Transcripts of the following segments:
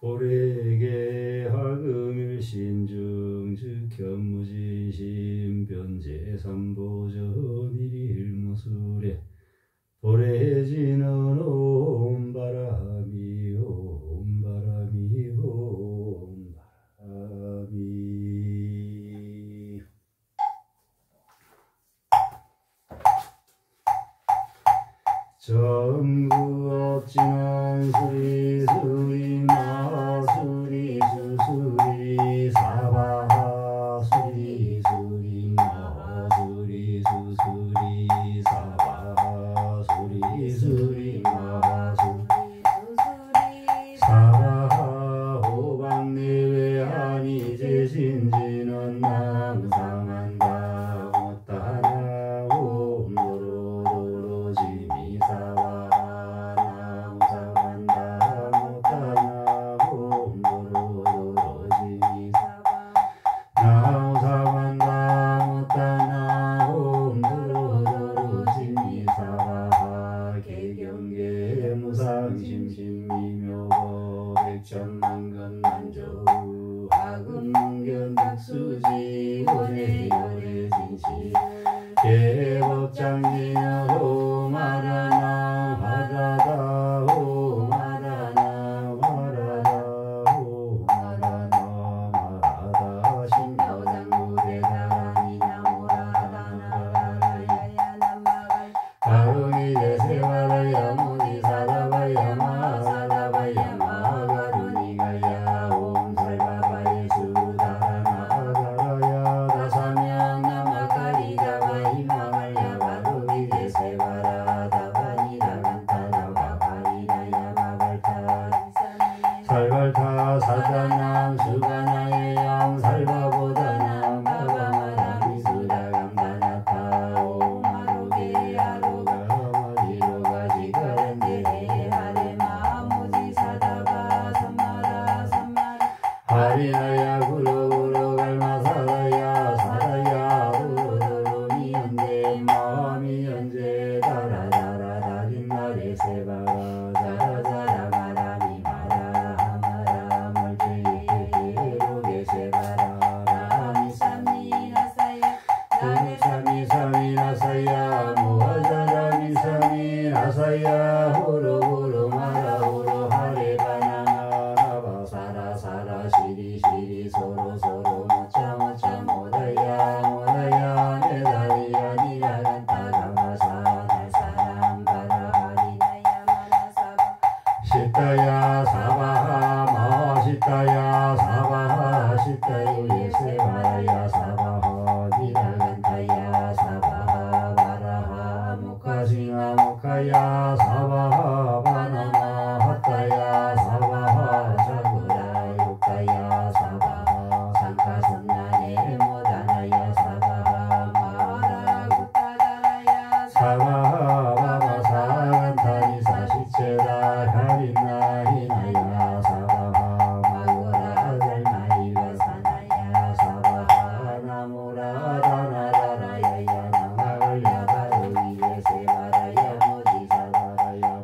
보래계 하금일신중 즉현무진심 변제삼보전 일일무술에 보래지는 옴바람이 옴바람이 옴바람이 전구업진한 수리 수리 마수리 수수리 사바하 수리 수리 마수리 수수리 사바하 수리 수리 마수리 수수리 사바하 호방내외 아니 제신지는 남상한다 못하나 옴도로도로 지미사바하 남상한다 못하나 옴도로도로 지미사바하 나우사반다 못하나 옴도로도로 지미사바하 개경계 무상심심미묘법 백천만근만조 하금문견 백수지 원해열해진시 개법장진하고 마라나 하라다 오 마라나 마라다 오 마라나 마라다 신묘장구대사람이나 모라다나라야야 남마갈 가루니 대세바라야 모니사다바야 마사다바야 마가루니가야 옴살바바예 수다라나가라야 다사명 나마카리다바이마갈야 바루니 대세바라다바니다간타다바가리다야 마갈타 살발타 사다남 수가나의 양살바보다남 바바마라미 수다감다나타 오마로게 아로가마리로가 지가렌데해 하레마무지 사다바 삼마라 삼마라 하리나야 구로구로 갈마사다야 사다야 우로도로미연제 마미연제 다라다라다린나레 세바가 자라자라마라미 마라하마라 멀제이로게 세바라 라미사미나사야 나미사미사미나사야 모하자라미사미나사야 호로호로 마라호로 하레바나마 나바사라사라 시리시리 소로소로 모짜모짜 모다야 모다야 네다리야 니라간타가마사 날사람 바라하리나야 마라사바 시타야 사바하 마시타야 사바하 시타요 예세바라야 사바하 니라간타야 사바하 바라하 무카싱아 무카야 사바하 바나마 하타야 사바하 자구라 육타야 사바하 상카선나네 모다나야 사바하 마라구타다라야 사바하 바바사간타니 사시체다 가린나 히나야 사바하 마고라 잘나이가 사나야 사바하 나무라 다나다라야야 나마갈야 바로이에 세바라야 모지사바라야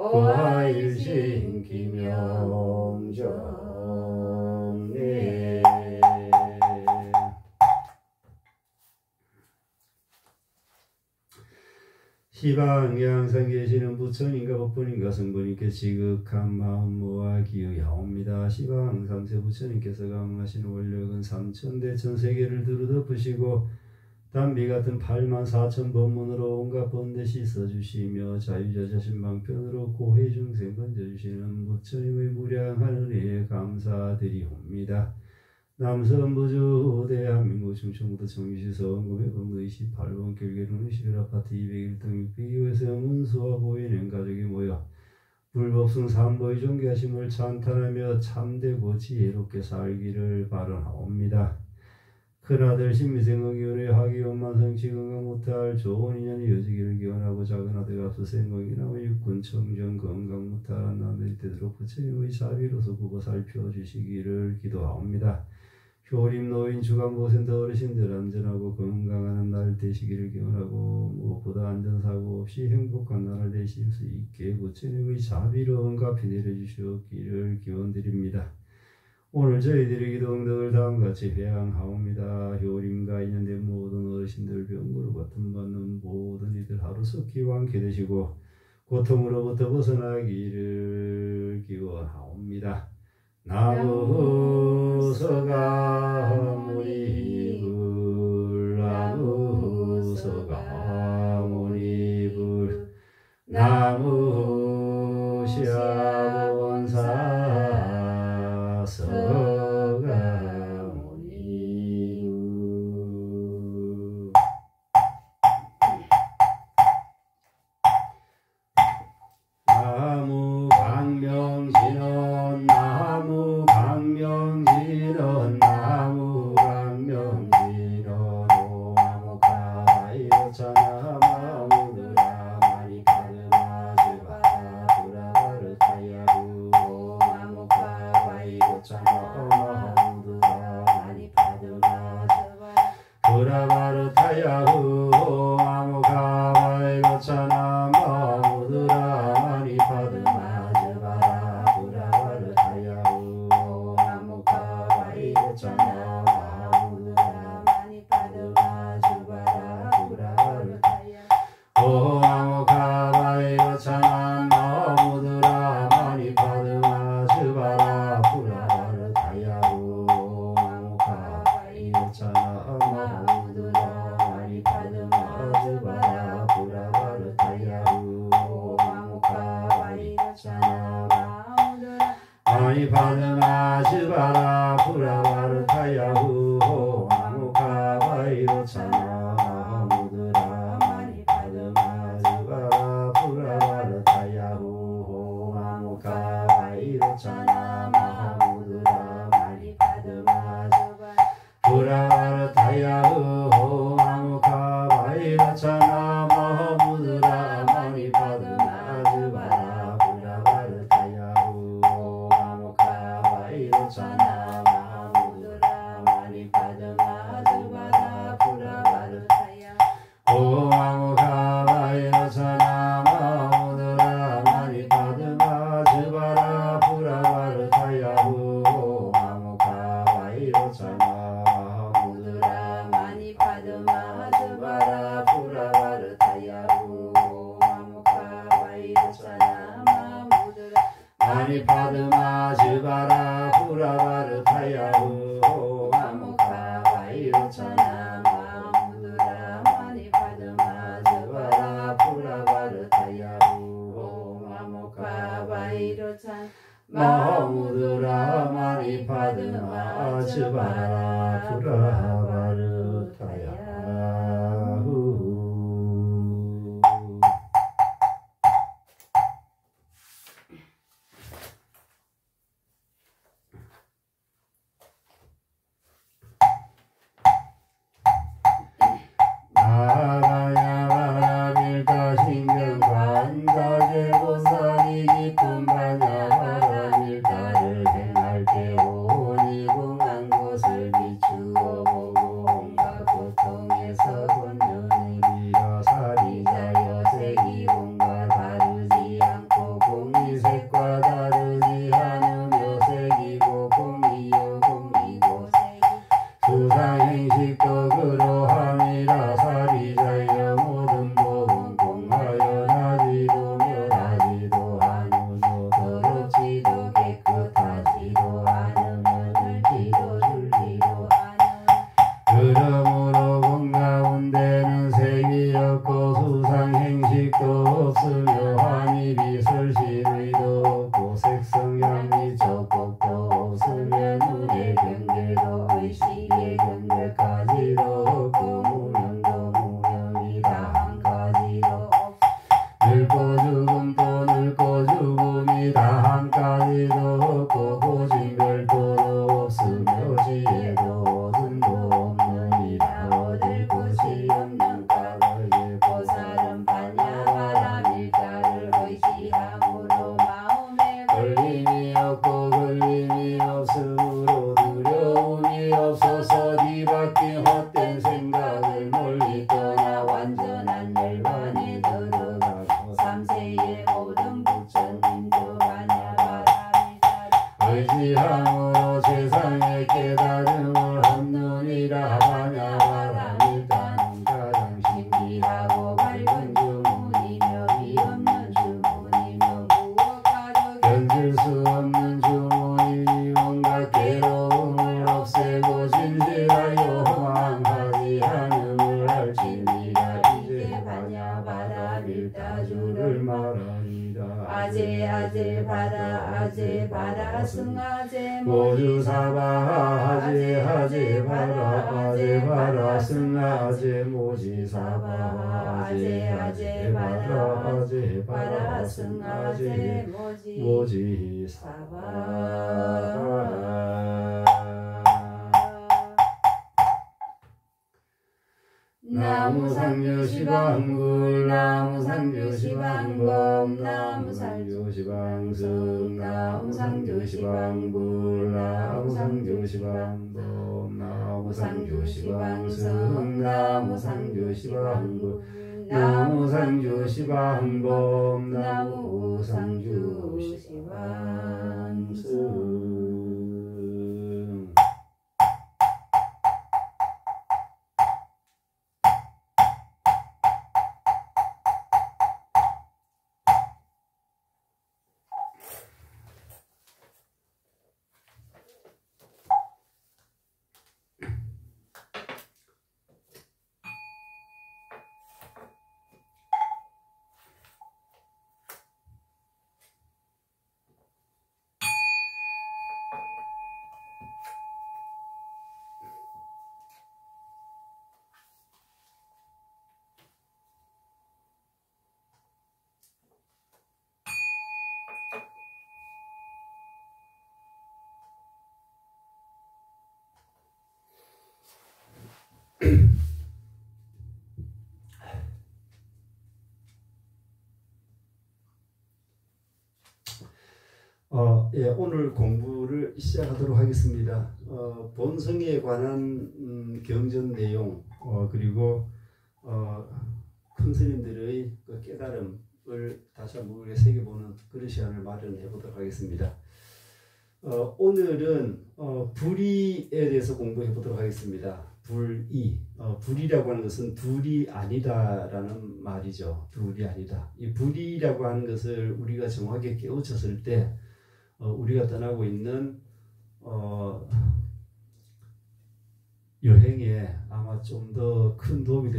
고하일신 김영정네. 시방에 항상 계시는 부처님과 법본님과 성부님께 지극한 마음 모아 기여하옵니다. 시방 삼세 부처님께서 강하신 원력은 삼천대 천세계를 두루 덮으시고 단비 같은 84,000 법문으로 온갖 번듯이 써주시며 자유자자신방편으로 고해 중생 건져주시는 부처님의 무량한 은혜에 감사드리옵니다. 남선부주 대한민국 충청부도 청주시서 금해범도 28번 결계로는 11아파트 201동 602호에서 문수와 보이는 가족이 모여 불법승 삼보의 존귀하심을 찬탄하며 참되고 지혜롭게 살기를 바라옵니다. 큰아들 신미생의기원의 하기원만성치 건강 못할 좋은 인연이 이어지기를 기원하고 작은아들 앞서 생공이나무 육군 청정 건강 못할 남들이 되도록 부처님의 자비로서 굽어 살펴주시기를 기도하옵니다. 효림 노인 주간보센터 어르신들 안전하고 건강한 한 날 되시기를 기원하고 무엇보다 안전사고 없이 행복한 날을 되실 수 있게 부처님의 자비로 응답히 내려주시기를 기원드립니다. 오늘 저희들의 기도 응덕을 다음같이 회양하옵니다. 효림과 인연된 모든 어르신들 병고로 고통받는 모든 이들 하루속히 완쾌 되시고 고통으로부터 벗어나기를 기원하옵니다. 나무 서가모니불 나무 서가모니불 나무 시아본사 서가모니불 나무 강명진원 나무 강명진원 나무 강명진원 오마모카 이로차나 마무드라 마니카르마즈바라 부라바르타야루 오마모카 이로차나 마무드라 마니카르마즈바라 부라바르타야루 오마모카 이로차나 마무드라 마니파드마즈바라 부라바르타야루 오마모카 이로차나 마무드라 마니파드마즈바라 부라바르타야 오마모카 이로차나 마무드라 마니파드마즈바라 부라바르타야루 오마모카 이로차나 마무드라 마니파드마즈바라 부라바르타야루 오마모카 이로차나 마무드라 마니파드마즈바라 부라바르타야루 오마모카 이로차나 마무드라 마니파드마즈바라 부라바르타야루 오마모카 이로차나 마무드라 마니파드마즈바라 부라바르타야루 오마모카 이로차나 마무드라 마니파드마즈바라 부라바르타야루 오마모카 이로차나 마무드라 마니파드마즈바라 부라바르타야 오마모카 이로차나 마무드라 마니파드마즈바라 부라바르타야루 오마모카 이로차나 마무드라 마니파드마즈바라 부라바르타야루 오마모카 이로차나 마무드라 마니파드마즈바라 부라바르타야루 오마모카 이로차나 마무드라 마니파드마즈바라 부라바르타야루 오마모카 이로차나 마무드라 마니파드마즈바라 부라바르타야루 바라야바라밀다 신경관다제 보살이 깊은 바냐바라밀다를 행할 때 오니공한 곳을 비추어 보고 지향으로 세상의 깨달음을 얻느니라. 바냐바람이 따는 가장 신비하고 밝은 주문이며 이 없는 주문이며 무엇가도 견딜 수 없는 주문이니 온갖 괴로움을 없애고 진실하여 호망하지 않음을 알지니라. 이제 바냐바람이 따주를 말하리라. 아제 아제 바라 아제 바라 승아제 모주 사바 아제 아제 바라 아제 바라 승아제 모지 사바 아제 아제 바라 아제 바라 승아제 모지 사바. 나무상류시방불 나무상류시방범 나무상류시방승 나무상류시방불 나무상류시방범 나무상류시방승 나무상류시방불 나무상류시방범 나무상류시방승. 예, 오늘 공부를 시작하도록 하겠습니다. 본성에 관한 경전 내용, 그리고 큰 스님들의 그 깨달음을 다시 한번 새겨보는 그런 시간을 마련해 보도록 하겠습니다. 오늘은 불의에 대해서 공부해 보도록 하겠습니다. 불의, 불의라고 하는 것은 둘이 아니다라는 말이죠. 둘이 아니다. 이 불의라고 하는 것을 우리가 정확하게 깨우쳤을 때 우리가 떠나고 있는 여행에 아마 좀 더 큰 도움이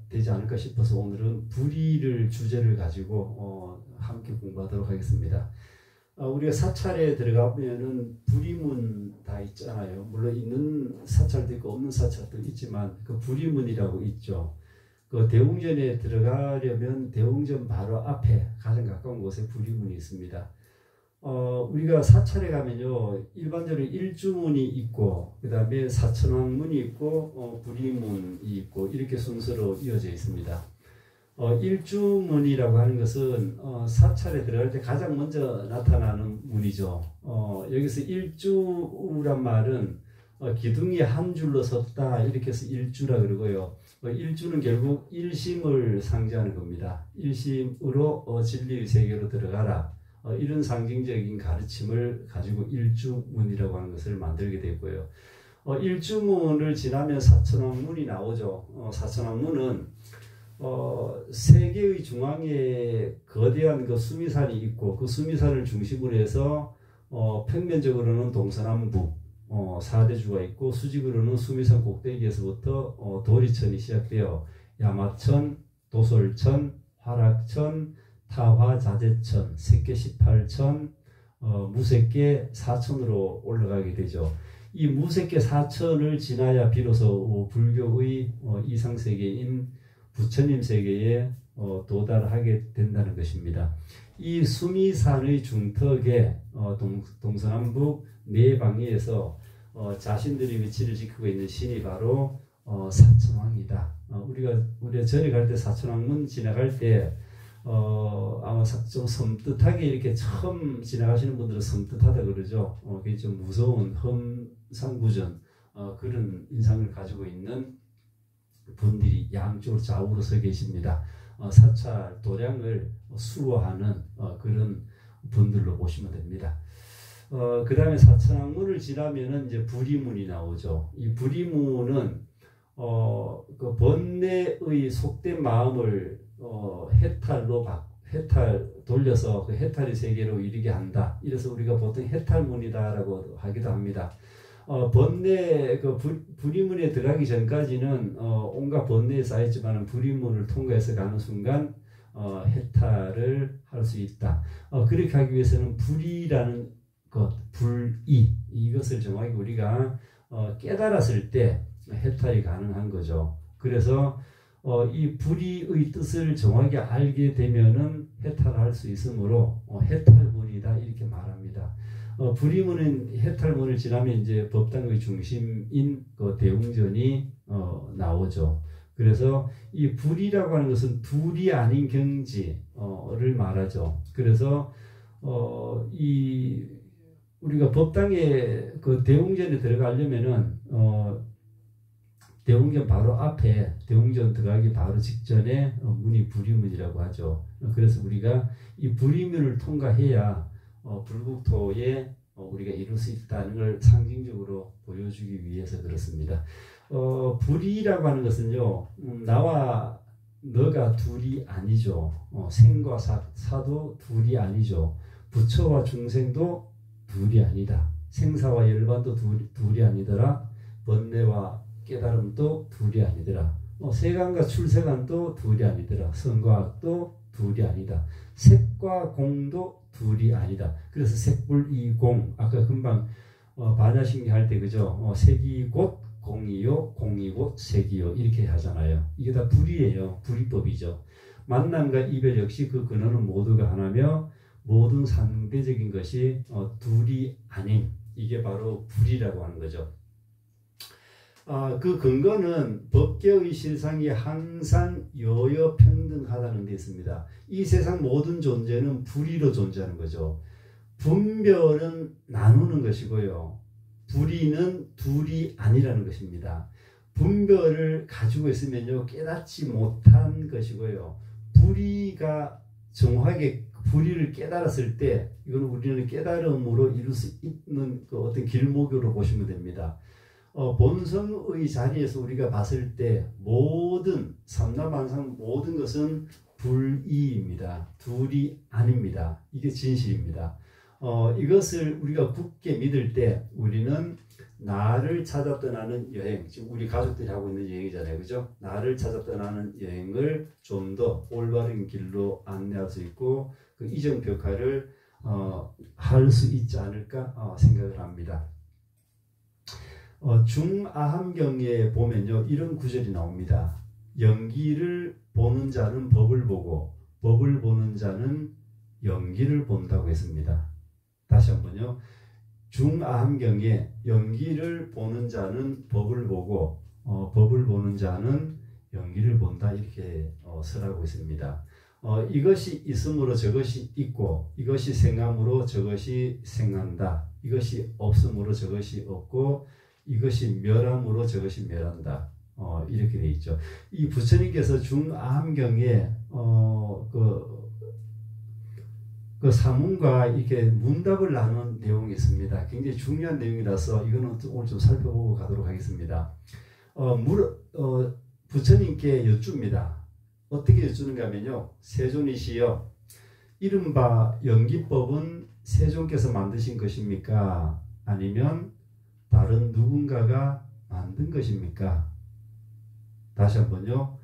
되지 않을까 싶어서 오늘은 불의를 주제를 가지고 함께 공부하도록 하겠습니다. 우리가 사찰에 들어가면은 불의문 다 있잖아요. 물론 있는 사찰도 있고 없는 사찰도 있지만 그 불의문이라고 있죠. 그 대웅전에 들어가려면 대웅전 바로 앞에 가장 가까운 곳에 불의문이 있습니다. 우리가 사찰에 가면요, 일반적으로 일주문이 있고, 그 다음에 사천왕문이 있고, 불의문이 있고, 이렇게 순서로 이어져 있습니다. 일주문이라고 하는 것은 사찰에 들어갈 때 가장 먼저 나타나는 문이죠. 여기서 일주란 말은 기둥이 한 줄로 섰다, 이렇게 해서 일주라 그러고요. 일주는 결국 일심을 상징하는 겁니다. 일심으로 진리의 세계로 들어가라. 이런 상징적인 가르침을 가지고 일주문이라고 하는 것을 만들게 됐고요. 일주문을 지나면 사천왕문이 나오죠. 사천왕문은 세계의 중앙에 거대한 그 수미산이 있고 그 수미산을 중심으로 해서 평면적으로는 동서남북 4대주가 있고 수직으로는 수미산 꼭대기에서부터 도리천이 시작되어 야마천, 도솔천, 화락천, 타화자재천, 색계 18천, 무색계 4천으로 올라가게 되죠. 이 무색계 4천을 지나야 비로소 불교의 이상세계인 부처님 세계에 도달하게 된다는 것입니다. 이 수미산의 중턱에 동서남북 네 방위에서 자신들의 위치를 지키고 있는 신이 바로 사천왕이다. 우리가 전에 갈 때 사천왕문 지나갈 때 아마 좀 섬뜩하게 이렇게 처음 지나가시는 분들은 섬뜩하다 그러죠. 그게 좀 무서운 험상구전 그런 인상을 가지고 있는 분들이 양쪽으로 좌우로 서 계십니다. 사찰 도량을 수호하는 그런 분들로 보시면 됩니다. 그 다음에 사천왕문을 지나면은 이제 불이문이 나오죠. 이 불이문은 그 번뇌의 속된 마음을 해탈 돌려서 그 해탈의 세계로 이르게 한다. 이래서 우리가 보통 해탈문이다라고 하기도 합니다. 번뇌 그 불이문에 들어가기 전까지는 온갖 번뇌에 쌓였지만 불이문을 통과해서 가는 순간 해탈을 할 수 있다. 그렇게 하기 위해서는 불이라는 것, 불이 이것을 정확히 우리가 깨달았을 때 해탈이 가능한 거죠. 그래서 이 불이의 뜻을 정확히 알게 되면은 해탈할 수 있으므로 해탈문이다 이렇게 말합니다. 불이문은 해탈문을 지나면 이제 법당의 중심인 그 대웅전이 나오죠. 그래서 이 불이라고 하는 것은 둘이 아닌 경지를 말하죠. 그래서 이 우리가 법당에 그 대웅전에 들어가려면은 대웅전 바로 앞에 대웅전 들어가기 바로 직전에 문이 불이문이라고 하죠. 그래서 우리가 이 불이문을 통과해야 불국토에 우리가 이룰 수 있다는 걸 상징적으로 보여주기 위해서 그렇습니다. 불이라고 하는 것은요, 나와 너가 둘이 아니죠. 생과 사도 둘이 아니죠. 부처와 중생도 둘이 아니다. 생사와 열반도 둘이 아니더라. 번뇌와 깨달음도 둘이 아니더라. 세간과 출세간도 둘이 아니더라. 선과 악도 둘이 아니다. 색과 공도 둘이 아니다. 그래서 색불이공 아까 금방 반야신기 할 때 그죠? 색이 곧 공이요, 공이 곧 색이요 이렇게 하잖아요. 이게 다 불이에요. 불이법이죠. 만남과 이별 역시 그 근원은 모두가 하나며 모든 상대적인 것이 둘이 아님 이게 바로 불이라고 하는 거죠. 그 근거는 법계의 실상이 항상 여여평등하다는 데 있습니다. 이 세상 모든 존재는 불의로 존재하는 거죠. 분별은 나누는 것이고요. 불의는 둘이 아니라는 것입니다. 분별을 가지고 있으면요 깨닫지 못한 것이고요. 불의가 정확하게 불의를 깨달았을 때 이건 우리는 깨달음으로 이룰 수 있는 그 어떤 길목으로 보시면 됩니다. 본성의 자리에서 우리가 봤을 때 모든 삼라만상 모든 것은 불이입니다. 둘이 아닙니다. 이게 진실입니다. 이것을 우리가 굳게 믿을 때 우리는 나를 찾아 떠나는 여행, 지금 우리 가족들이 하고 있는 여행이잖아요. 그죠? 나를 찾아 떠나는 여행을 좀 더 올바른 길로 안내할 수 있고 그 이정 벽화를 할 수 있지 않을까 생각을 합니다. 중아함경에 보면요 이런 구절이 나옵니다. 연기를 보는 자는 법을 보고 법을 보는 자는 연기를 본다고 했습니다. 다시 한번요. 중아함경에 연기를 보는 자는 법을 보고 법을 보는 자는 연기를 본다 이렇게 설하고 있습니다. 이것이 있음으로 저것이 있고 이것이 생함으로 저것이 생한다. 이것이 없음으로 저것이 없고 이것이 멸함으로 저것이 멸한다. 이렇게 되어 있죠. 이 부처님께서 중아함경에 그 사문과 이렇게 문답을 나눈 내용이 있습니다. 굉장히 중요한 내용이라서 이거는 오늘 좀 살펴보고 가도록 하겠습니다. 부처님께 여쭙니다. 어떻게 여쭈는가 하면요. 세존이시여 이른바 연기법은 세존께서 만드신 것입니까? 아니면 다른 누군가가 만든 것입니까? 다시 한번요.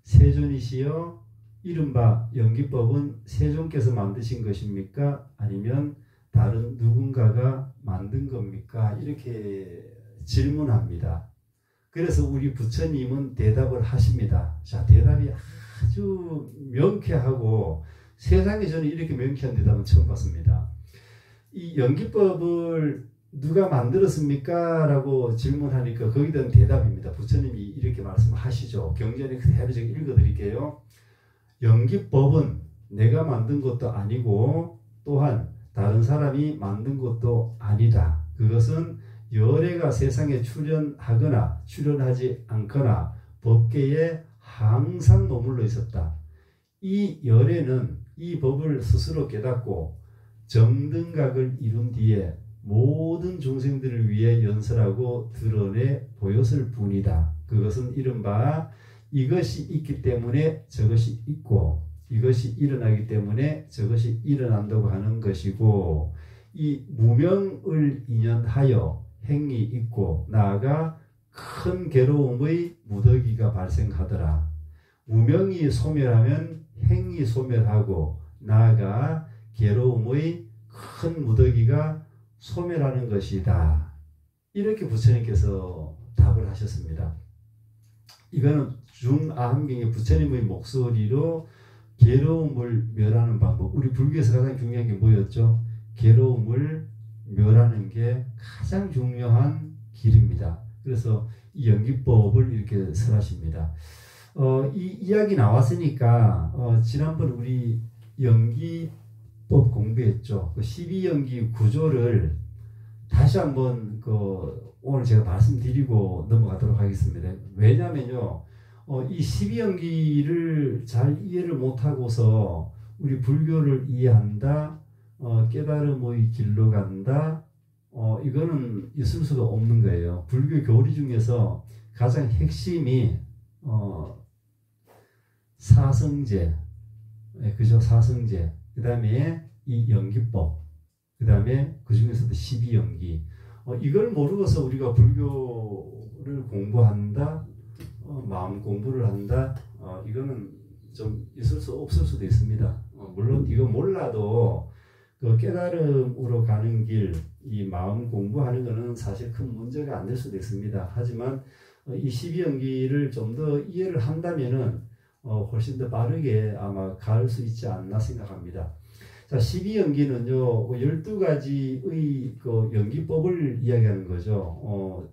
세존이시여 이른바 연기법은 세존께서 만드신 것입니까? 아니면 다른 누군가가 만든 겁니까? 이렇게 질문합니다. 그래서 우리 부처님은 대답을 하십니다. 자, 대답이 아주 명쾌하고 세상에 저는 이렇게 명쾌한 대답은 처음 봤습니다. 이 연기법을 누가 만들었습니까? 라고 질문하니까 거기에 대한 대답입니다. 부처님이 이렇게 말씀하시죠. 경전에 그대로 제가 읽어드릴게요. 연기법은 내가 만든 것도 아니고 또한 다른 사람이 만든 것도 아니다. 그것은 열애가 세상에 출현하거나 출현하지 않거나 법계에 항상 머물러 있었다. 이 열애는 이 법을 스스로 깨닫고 정등각을 이룬 뒤에 모든 중생들을 위해 연설하고 드러내 보였을 뿐이다. 그것은 이른바 이것이 있기 때문에 저것이 있고 이것이 일어나기 때문에 저것이 일어난다고 하는 것이고 이 무명을 인연하여 행이 있고 나아가 큰 괴로움의 무더기가 발생하더라. 무명이 소멸하면 행이 소멸하고 나아가 괴로움의 큰 무더기가 소멸하는 것이다. 이렇게 부처님께서 답을 하셨습니다. 이거는 중아함경의 부처님의 목소리로 괴로움을 멸하는 방법. 우리 불교에서 가장 중요한 게 뭐였죠? 괴로움을 멸하는 게 가장 중요한 길입니다. 그래서 이 연기법을 이렇게 설하십니다. 이 이야기 나왔으니까 지난번 우리 연기법 공부했죠. 그 12연기 구조를 다시 한번 오늘 제가 말씀드리고 넘어가도록 하겠습니다. 왜냐면요, 이 12연기를 잘 이해를 못하고서 우리 불교를 이해한다, 깨달음의 길로 간다, 이거는 있을 수가 없는 거예요. 불교 교리 중에서 가장 핵심이 사성제, 그죠? 사성제. 그 다음에 이 연기법. 그 다음에 그 중에서도 12연기. 이걸 모르고서 우리가 불교를 공부한다, 마음 공부를 한다, 이거는 좀 있을 수 없을 수도 있습니다. 물론 이거 몰라도 그 깨달음으로 가는 길, 이 마음 공부하는 거는 사실 큰 문제가 안 될 수도 있습니다. 하지만 이 12연기를 좀 더 이해를 한다면은 훨씬 더 빠르게 아마 갈 수 있지 않나 생각합니다. 자, 12연기는요, 12가지의 그 연기법을 이야기하는 거죠.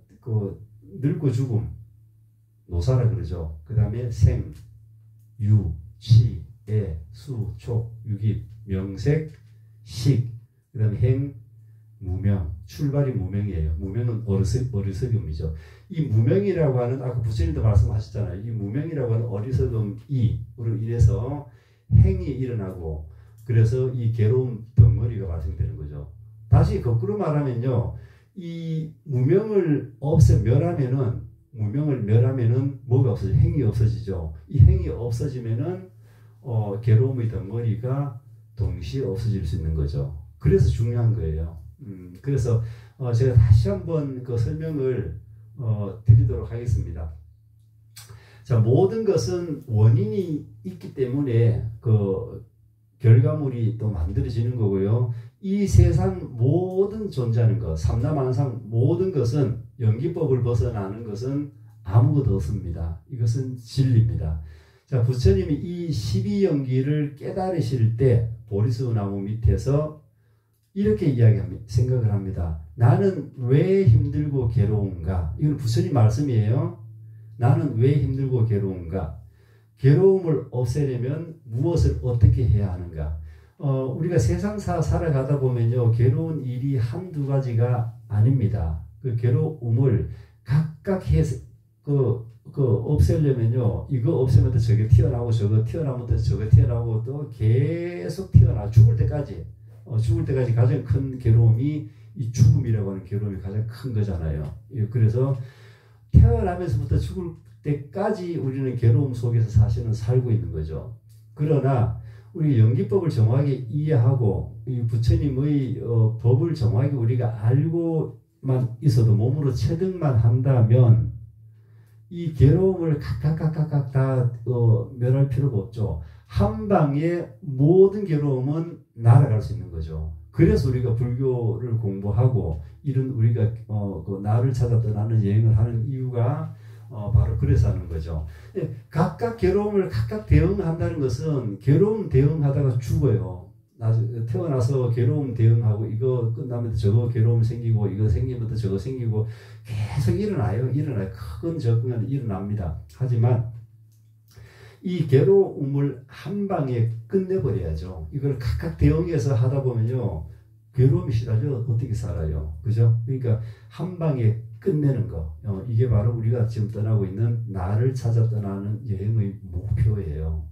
늙고 죽음, 노사라 그러죠. 그 다음에 생, 유, 치, 애, 수, 촉, 유깁, 명색, 식, 그 다음에 행, 무명. 출발이 무명이에요. 무명은 어리석음이죠. 이 무명이라고 하는, 아까 부처님도 말씀하셨잖아요. 이 무명이라고 하는 어리석음으로 인해서 행이 일어나고, 그래서 이 괴로움 덩어리가 발생되는 거죠. 다시 거꾸로 말하면요, 이 무명을 멸하면은 뭐가 없어져? 행이 없어지죠. 이 행이 없어지면은 괴로움의 덩어리가 동시에 없어질 수 있는 거죠. 그래서 중요한 거예요. 그래서 제가 다시 한번 그 설명을 드리도록 하겠습니다. 자, 모든 것은 원인이 있기 때문에 그 결과물이 또 만들어지는 거고요. 이 세상 모든 존재하는 것, 삼라만상 모든 것은 연기법을 벗어나는 것은 아무것도 없습니다. 이것은 진리입니다. 자, 부처님이 이 12연기를 깨달으실 때 보리수 나무 밑에서 이렇게 생각을 합니다. 나는 왜 힘들고 괴로운가? 이건 부처님 말씀이에요. 나는 왜 힘들고 괴로운가? 괴로움을 없애려면 무엇을 어떻게 해야 하는가? 우리가 세상사 살아가다 보면요, 괴로운 일이 한두 가지가 아닙니다. 그 괴로움을 각각 해서 없애려면요, 이거 없애면 또 저게 튀어나오고 저거 튀어나오면 또 저거 튀어나오고 또 계속 죽을 때까지 가장 큰 괴로움이 이 죽음이라고 하는 괴로움이 가장 큰 거잖아요. 그래서 태어나면서부터 죽을 때까지 우리는 괴로움 속에서 사실은 살고 있는 거죠. 그러나 우리 연기법을 정확하게 이해하고 이 부처님의 법을 정확하게 우리가 알고만 있어도 몸으로 체득만 한다면 이 괴로움을 각각 다 멸할 필요가 없죠. 한 방에 모든 괴로움은 날아갈 수 있는 거죠. 그래서 우리가 불교를 공부하고 이런 우리가 그 나를 찾아 떠나는 여행을 하는 이유가 바로 그래서 하는 거죠. 각각 괴로움을 각각 대응한다는 것은 괴로움 대응하다가 죽어요. 태어나서 괴로움 대응하고 이거 끝나면 저거 괴로움 생기고 이거 생기면 또 저거 생기고 계속 일어나요. 큰 적응은 일어납니다. 하지만 이 괴로움을 한 방에 끝내버려야죠. 이걸 각각 대응해서 하다 보면요, 괴로움이 시달려 어떻게 살아요? 그죠? 그러니까 한 방에 끝내는 거, 이게 바로 우리가 지금 떠나고 있는 나를 찾아 떠나는 여행의 목표예요.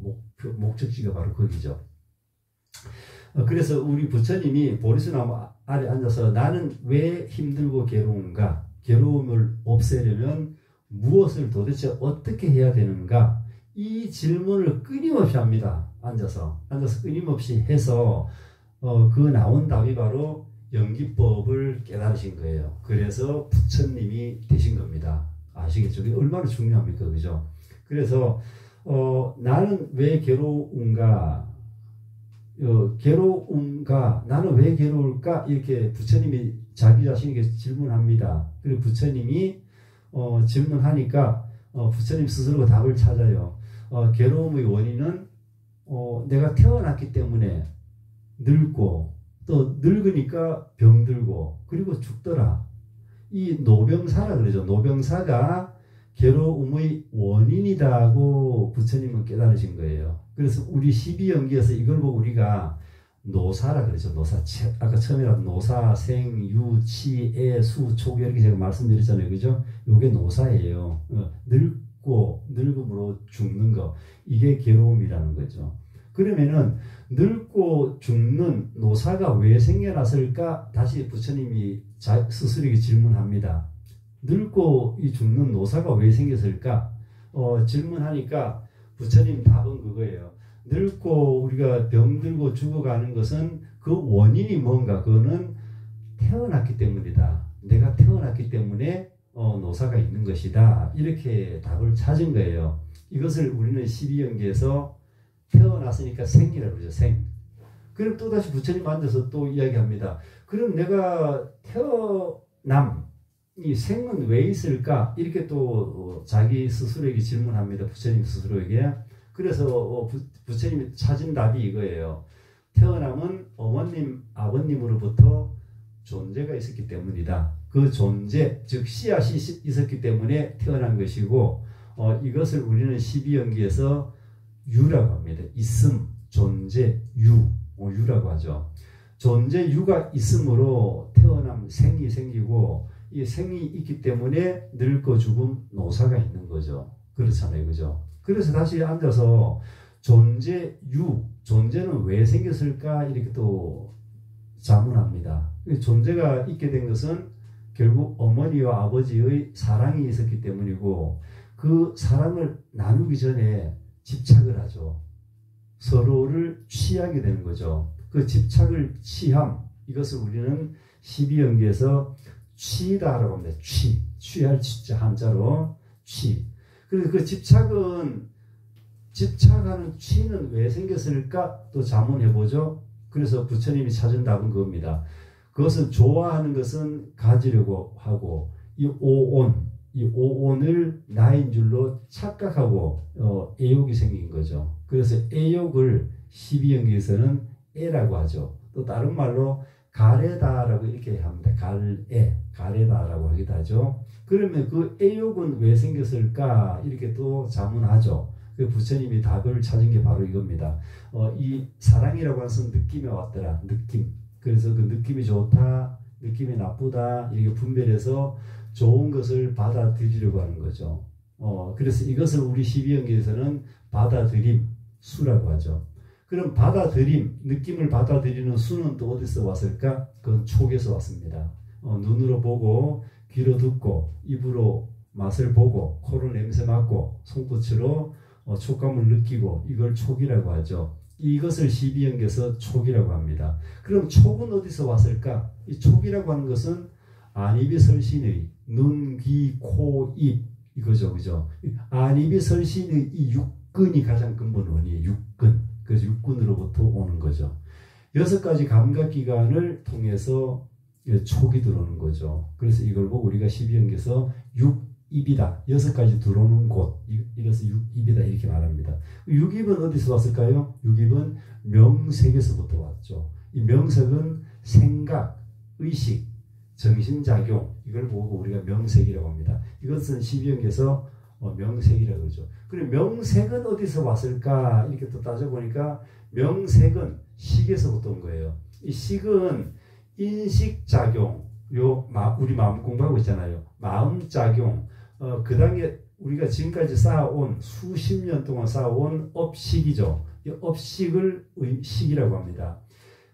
목적지가 바로 거기죠. 그래서 우리 부처님이 보리수나무 아래 앉아서 나는 왜 힘들고 괴로운가? 괴로움을 없애려면 무엇을 도대체 어떻게 해야 되는가? 이 질문을 끊임없이 합니다. 앉아서 끊임없이 해서 그 나온 답이 바로 연기법을 깨달으신 거예요. 그래서 부처님이 되신 겁니다. 아시겠죠? 이게 얼마나 중요합니까? 그죠? 그래서 나는 왜 괴로운가? 나는 왜 괴로울까? 이렇게 부처님이 자기 자신에게 질문합니다. 그리고 부처님이 질문하니까 부처님 스스로가 답을 찾아요. 괴로움의 원인은 내가 태어났기 때문에 늙고 또 늙으니까 병들고 그리고 죽더라. 이 노병사라 그러죠. 노병사가 괴로움의 원인이다고 부처님은 깨달으신 거예요. 그래서 우리 12연기에서 이걸 보고 우리가 노사라 그러죠. 노사. 아까 처음에 노사, 생, 유, 치, 애, 수, 촉 이렇게 제가 말씀드렸잖아요. 그죠? 요게 노사예요. 늙고 늙음으로 죽는 거. 이게 괴로움이라는 거죠. 그러면은 늙고 죽는 노사가 왜 생겨났을까? 다시 부처님이 스스로에게 질문합니다. 늙고 죽는 노사가 왜 생겼을까? 질문하니까 부처님 답은 그거예요. 늙고 우리가 병들고 죽어가는 것은 그 원인이 뭔가? 그거는 태어났기 때문이다. 내가 태어났기 때문에 노사가 있는 것이다. 이렇게 답을 찾은 거예요. 이것을 우리는 12연계에서 태어났으니까 생이라고 그러죠. 생. 그럼 또다시 부처님 앉아서 또 이야기합니다. 그럼 내가 이 생은 왜 있을까? 이렇게 또 자기 스스로에게 질문합니다. 부처님 스스로에게. 그래서 부처님이 찾은 답이 이거예요. 태어남은 어머님, 아버님으로부터 존재가 있었기 때문이다. 그 존재, 즉 씨앗이 있었기 때문에 태어난 것이고 이것을 우리는 12연기에서 유라고 합니다. 있음, 존재, 유라고 하죠. 존재, 유가 있음으로 태어남, 생이 생기고 이 생이 있기 때문에 늙고 죽음, 노사가 있는 거죠. 그렇잖아요. 그죠? 그래서 다시 앉아서 존재, 존재는 왜 생겼을까? 이렇게 또 자문합니다. 존재가 있게 된 것은 결국 어머니와 아버지의 사랑이 있었기 때문이고 그 사랑을 나누기 전에 집착을 하죠. 서로를 취하게 되는 거죠. 그 집착을 취함, 이것을 우리는 12연계에서 취다라고 합니다. 취할 취자 한자로 취. 그래서 그 집착하는 취는 왜 생겼을까? 또 자문해보죠. 그래서 부처님이 찾은 답은 그겁니다. 그것은 좋아하는 것은 가지려고 하고 이 오온을 나인 줄로 착각하고 애욕이 생긴 거죠. 그래서 애욕을 12연계에서는 애라고 하죠. 또 다른 말로 가래다라고 이렇게 합니다. 가래다라고 하기도 하죠. 그러면 그 애욕은 왜 생겼을까? 이렇게 또 자문하죠. 그 부처님이 답을 찾은 게 바로 이겁니다. 이 사랑이라고 하는 것은 느낌에 왔더라. 느낌. 그래서 그 느낌이 좋다, 느낌이 나쁘다 이렇게 분별해서 좋은 것을 받아들이려고 하는 거죠. 그래서 이것을 우리 12연계에서는 받아들임, 수라고 하죠. 그럼 받아들임, 느낌을 받아들이는 수는 또 어디서 왔을까? 그건 촉에서 왔습니다. 눈으로 보고, 귀로 듣고, 입으로 맛을 보고, 코로 냄새 맡고, 손끝으로 촉감을 느끼고, 이걸 촉이라고 하죠. 이것을 12연계에서 촉이라고 합니다. 그럼 촉은 어디서 왔을까? 이 촉이라고 하는 것은 안입이설신의 눈, 귀, 코, 입 이거죠. 그죠? 안입이설신의 이 육근이 가장 근본 원이에요. 육근. 그래서 육근으로부터 오는 거죠. 6가지 감각기관을 통해서 촉이 들어오는 거죠. 그래서 이걸 보고 우리가 12연계에서 육입이다. 6가지 들어오는 곳. 이래서 육입이다. 이렇게 말합니다. 육입은 어디서 왔을까요? 육입은 명색에서부터 왔죠. 이 명색은 생각, 의식, 정신작용. 이걸 보고 우리가 명색이라고 합니다. 이것은 12연계에서 명색이라고 그러죠. 그리고 명색은 어디서 왔을까? 이렇게 또 따져보니까 명색은 식에서부터 온 거예요. 이 식은 인식작용, 우리 마음 공부하고 있잖아요. 마음작용, 그 당에 우리가 지금까지 쌓아온 수십 년 동안 쌓아온 업식이죠. 이 업식을 식이라고 합니다.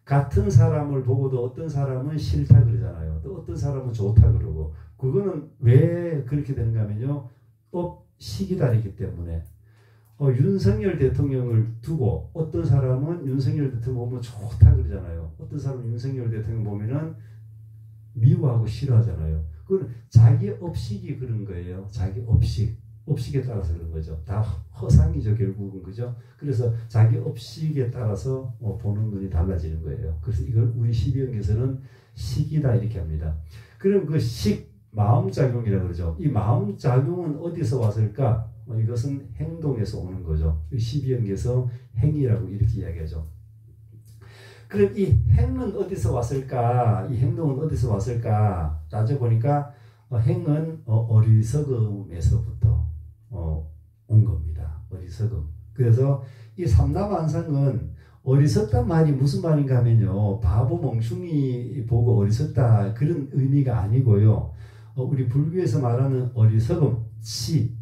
같은 사람을 보고도 어떤 사람은 싫다 그러잖아요. 또 어떤 사람은 좋다 그러고. 그거는 왜 그렇게 되는가 하면요. 업식이 다르기 때문에. 윤석열 대통령을 두고 어떤 사람은 윤석열 대통령 보면 좋다 그러잖아요. 어떤 사람은 윤석열 대통령 보면은 미워하고 싫어하잖아요. 그건 자기 업식이 그런 거예요. 자기 업식. 업식에 따라서 그런 거죠. 다 허상이죠, 결국은. 그죠? 그래서 자기 업식에 따라서 보는 눈이 달라지는 거예요. 그래서 이걸 우리 12형에서는 식이다 이렇게 합니다. 그럼 그 식, 마음작용이라고 그러죠. 이 마음작용은 어디서 왔을까? 이것은 행동에서 오는 거죠. 12형에서 행이라고 이렇게 이야기하죠. 그럼 이 행은 어디서 왔을까? 이 행동은 어디서 왔을까? 따져보니까 행은 어리석음에서부터 온 겁니다. 어리석음. 그래서 이 삼라만상은 어리석단 말이 무슨 말인가 하면요. 바보 멍충이 보고 어리석다 그런 의미가 아니고요. 우리 불교에서 말하는 어리석음,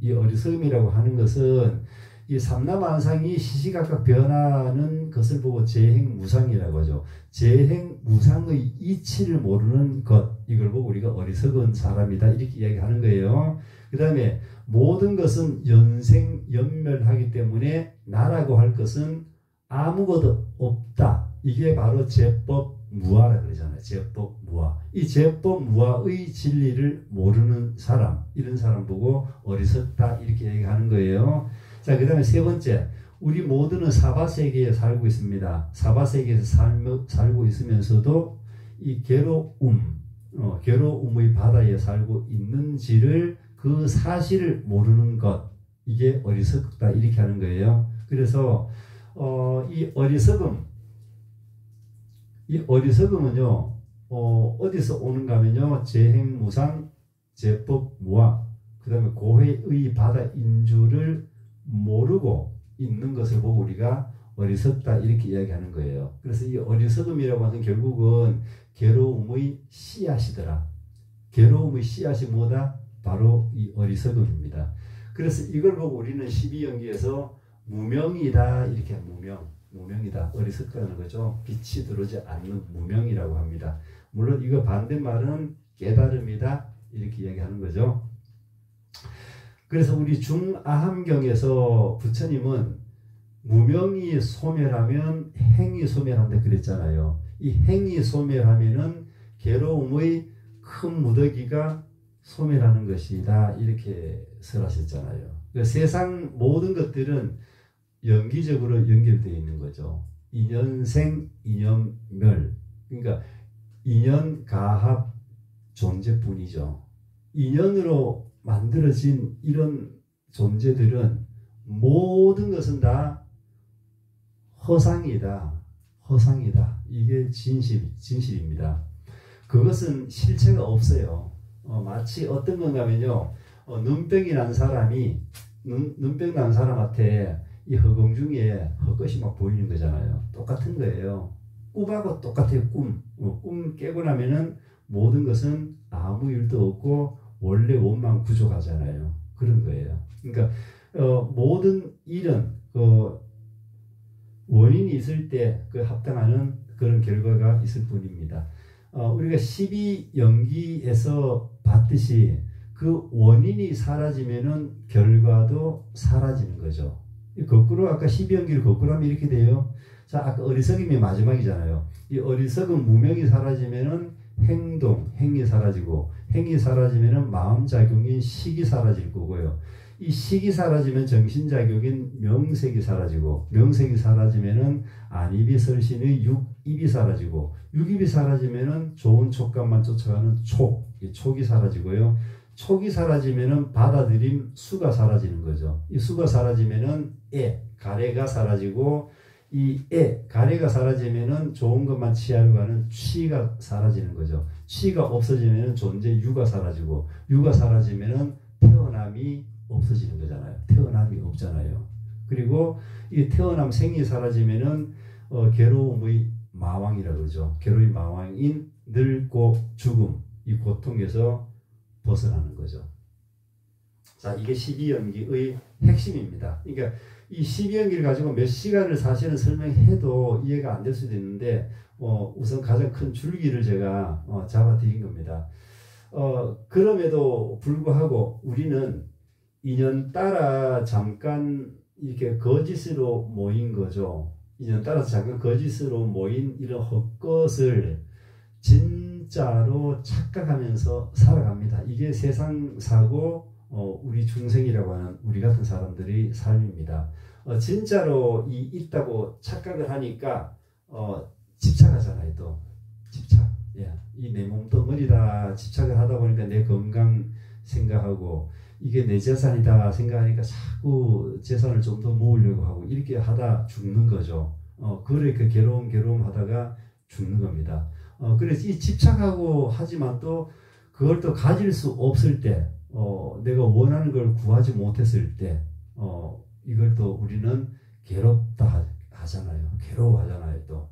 이 어리석음이라고 하는 것은 이 삼라만상이 시시각각 변하는 것을 보고 재행무상이라고 하죠. 재행무상의 이치를 모르는 것, 이걸 보고 우리가 어리석은 사람이다 이렇게 이야기하는 거예요. 그 다음에 모든 것은 연생연멸하기 때문에 나라고 할 것은 아무것도 없다. 이게 바로 제법무아라 그러잖아요. 제법무아. 이 제법무아의 진리를 모르는 사람, 이런 사람 보고 어리석다 이렇게 얘기하는 거예요. 자, 그 다음에 세 번째, 우리 모두는 사바세계에 살고 있습니다. 사바세계에서 살고 있으면서도 이 괴로움의 바다에 살고 있는지를 그 사실을 모르는 것, 이게 어리석다 이렇게 하는 거예요. 그래서 이 어리석음은요 어디서 오는가 하면요 재행무상, 제법무아, 그 다음에 고해의 바다인 줄을 모르고 있는 것을 보고 우리가 어리석다 이렇게 이야기하는 거예요. 그래서 이 어리석음이라고 하는 결국은 괴로움의 씨앗이더라. 괴로움의 씨앗이 뭐다? 바로 이 어리석음입니다. 그래서 이걸 보고 우리는 12연기에서 무명이다 이렇게 무명이다 어리석다는 거죠. 빛이 들어오지 않는 무명이라고 합니다. 물론 이거 반대말은 깨달음이다 이렇게 이야기하는 거죠. 그래서 우리 중아함경에서 부처님은 무명이 소멸하면 행이 소멸한다 그랬잖아요. 이 행이 소멸하면은 괴로움의 큰 무더기가 소멸하는 것이다 이렇게 설하셨잖아요. 그러니까 세상 모든 것들은 연기적으로 연결되어 있는 거죠. 인연생, 인연멸. 그러니까 인연, 가합, 존재뿐이죠. 인연으로 만들어진 이런 존재들은 모든 것은 다 허상이다. 이게 진실입니다. 그것은 실체가 없어요. 마치 어떤 건가 하면요. 눈병이 난 사람이 눈병 난 사람한테 이 허공 중에 헛것이 막 보이는 거잖아요. 똑같은 거예요. 꿈하고 똑같아요. 꿈 깨고 나면은 모든 것은 아무 일도 없고 원래 원만 구조가잖아요. 그런 거예요. 그러니까 모든 일은 원인이 있을 때 그 합당하는 그런 결과가 있을 뿐입니다. 우리가 12연기에서 봤듯이 그 원인이 사라지면은 결과도 사라지는 거죠. 거꾸로 아까 12연기를 거꾸로 하면 이렇게 돼요. 자, 아까 어리석음이 마지막이잖아요. 이 어리석음 무명이 사라지면은 행이 사라지고, 행이 사라지면은 마음작용인 식이 사라질 거고요. 이 식이 사라지면 정신작용인 명색이 사라지고, 명색이 사라지면은 안입이 설신의 육입이 사라지고, 육입이 사라지면은 좋은 촉감만 쫓아가는 촉이 사라지고요. 촉이 사라지면은 받아들임 수가 사라지는 거죠. 이 수가 사라지면은 가래가 사라지고, 가래가 사라지면은 좋은 것만 취하려고 하는 취가 사라지는 거죠. 취가 없어지면은 존재 유가 사라지고, 유가 사라지면은 태어남이 없어지는 거잖아요. 태어남이 없잖아요. 그리고 이 태어남 생이 사라지면은 괴로움의 마왕이라고 그러죠. 괴로움의 마왕인 늙고 죽음, 이 고통에서 벗어나는 거죠. 자, 이게 12연기의 핵심입니다. 그러니까 이 12연기를 가지고 몇 시간을 사실은 설명해도 이해가 안 될 수도 있는데 우선 가장 큰 줄기를 제가 잡아 드린 겁니다. 그럼에도 불구하고 우리는 인연 따라 잠깐 이렇게 거짓으로 모인 거죠. 인연 따라서 잠깐 거짓으로 모인 이런 헛것을 진짜로 착각하면서 살아갑니다. 이게 세상사고 우리 중생이라고 하는 우리 같은 사람들의 삶입니다. 진짜로 있다고 착각을 하니까 집착하잖아요. 또 집착. 예. 이 내 몸뚱어리다 집착을 하다 보니까 내 건강 생각하고 이게 내 재산이다 생각하니까 자꾸 재산을 좀 더 모으려고 하고 이렇게 하다 죽는 거죠. 그래 그 괴로움 하다가 죽는 겁니다. 그래서 이 집착하고 하지만 또 그걸 또 가질 수 없을 때 내가 원하는 걸 구하지 못했을 때 이걸 또 우리는 괴롭다 하잖아요. 괴로워하잖아요. 또